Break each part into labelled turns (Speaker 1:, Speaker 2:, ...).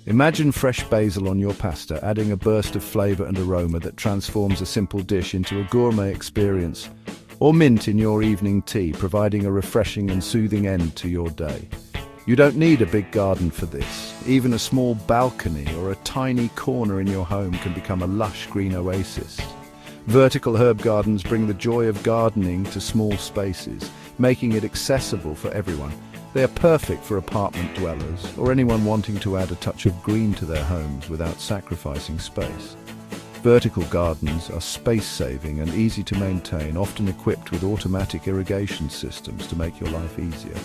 Speaker 1: Imagine fresh basil on your pasta, adding a burst of flavor and aroma that transforms a simple dish into a gourmet experience. Or mint in your evening tea, providing a refreshing and soothing end to your day. You don't need a big garden for this. Even a small balcony or a tiny corner in your home can become a lush green oasis. Vertical herb gardens bring the joy of gardening to small spaces, making it accessible for everyone. They are perfect for apartment dwellers or anyone wanting to add a touch of green to their homes without sacrificing space. Vertical gardens are space-saving and easy to maintain, often equipped with automatic irrigation systems to make your life easier.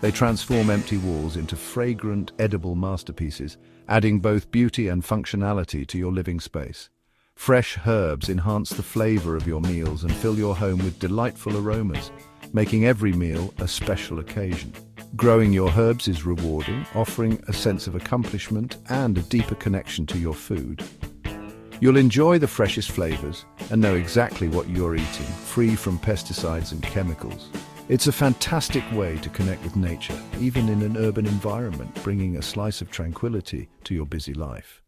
Speaker 1: They transform empty walls into fragrant, edible masterpieces, adding both beauty and functionality to your living space. Fresh herbs enhance the flavor of your meals and fill your home with delightful aromas, making every meal a special occasion. Growing your herbs is rewarding, offering a sense of accomplishment and a deeper connection to your food. You'll enjoy the freshest flavors and know exactly what you're eating, free from pesticides and chemicals. It's a fantastic way to connect with nature, even in an urban environment, bringing a slice of tranquility to your busy life.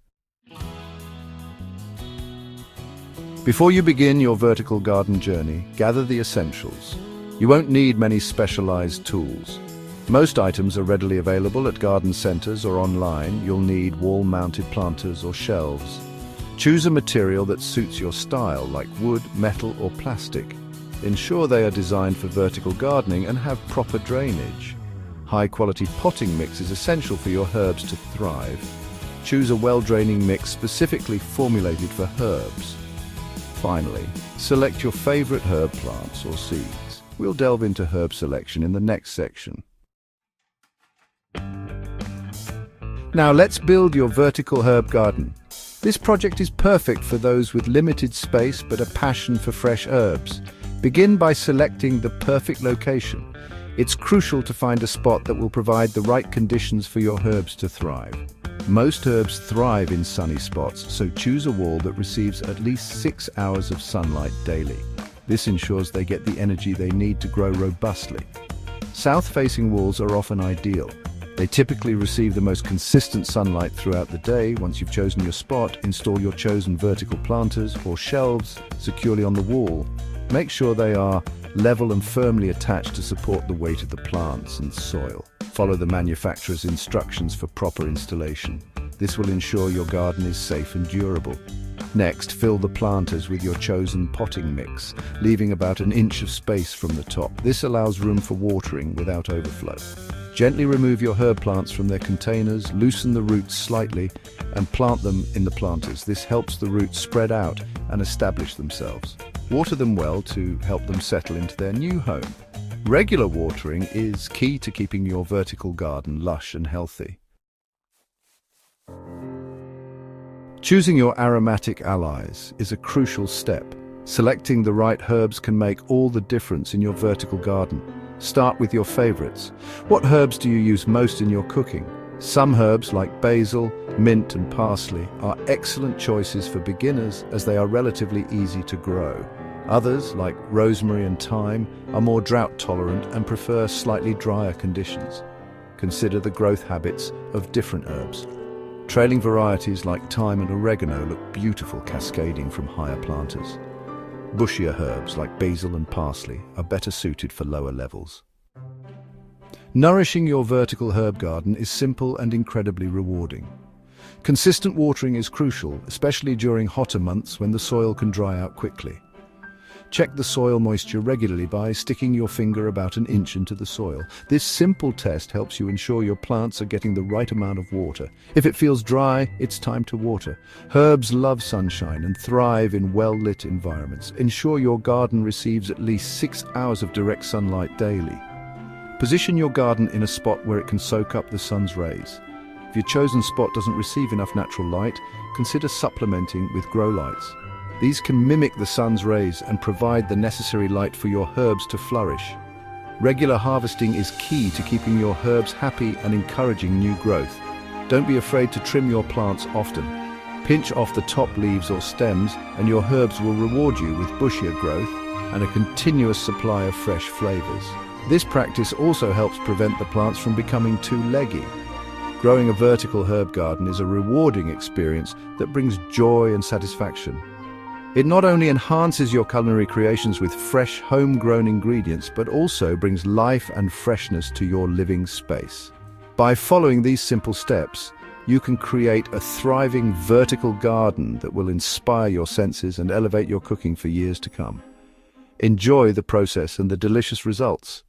Speaker 1: Before you begin your vertical garden journey, gather the essentials. You won't need many specialized tools. Most items are readily available at garden centers or online. You'll need wall-mounted planters or shelves. Choose a material that suits your style, like wood, metal, or plastic. Ensure they are designed for vertical gardening and have proper drainage. High-quality potting mix is essential for your herbs to thrive. Choose a well-draining mix specifically formulated for herbs. Finally, select your favorite herb plants or seeds. We'll delve into herb selection in the next section. Now let's build your vertical herb garden. This project is perfect for those with limited space but a passion for fresh herbs. Begin by selecting the perfect location. It's crucial to find a spot that will provide the right conditions for your herbs to thrive. Most herbs thrive in sunny spots, so choose a wall that receives at least 6 hours of sunlight daily. This ensures they get the energy they need to grow robustly. South-facing walls are often ideal. They typically receive the most consistent sunlight throughout the day. Once you've chosen your spot, install your chosen vertical planters or shelves securely on the wall. Make sure they are level and firmly attached to support the weight of the plants and soil. Follow the manufacturer's instructions for proper installation. This will ensure your garden is safe and durable. Next, fill the planters with your chosen potting mix, leaving about an inch of space from the top. This allows room for watering without overflow. Gently remove your herb plants from their containers, loosen the roots slightly, and plant them in the planters. This helps the roots spread out and establish themselves. Water them well to help them settle into their new home. Regular watering is key to keeping your vertical garden lush and healthy. Choosing your aromatic allies is a crucial step. Selecting the right herbs can make all the difference in your vertical garden. Start with your favorites. What herbs do you use most in your cooking? Some herbs like basil, mint and parsley are excellent choices for beginners as they are relatively easy to grow. Others, like rosemary and thyme, are more drought-tolerant and prefer slightly drier conditions. Consider the growth habits of different herbs. Trailing varieties like thyme and oregano look beautiful cascading from higher planters. Bushier herbs like basil and parsley are better suited for lower levels. Nourishing your vertical herb garden is simple and incredibly rewarding. Consistent watering is crucial, especially during hotter months when the soil can dry out quickly. Check the soil moisture regularly by sticking your finger about an inch into the soil. This simple test helps you ensure your plants are getting the right amount of water. If it feels dry, it's time to water. Herbs love sunshine and thrive in well-lit environments. Ensure your garden receives at least 6 hours of direct sunlight daily. Position your garden in a spot where it can soak up the sun's rays. If your chosen spot doesn't receive enough natural light, consider supplementing with grow lights. These can mimic the sun's rays and provide the necessary light for your herbs to flourish. Regular harvesting is key to keeping your herbs happy and encouraging new growth. Don't be afraid to trim your plants often. Pinch off the top leaves or stems and your herbs will reward you with bushier growth and a continuous supply of fresh flavors. This practice also helps prevent the plants from becoming too leggy. growing a vertical herb garden is a rewarding experience that brings joy and satisfaction. It not only enhances your culinary creations with fresh, homegrown ingredients, but also brings life and freshness to your living space. By following these simple steps, you can create a thriving vertical garden that will inspire your senses and elevate your cooking for years to come. Enjoy the process and the delicious results.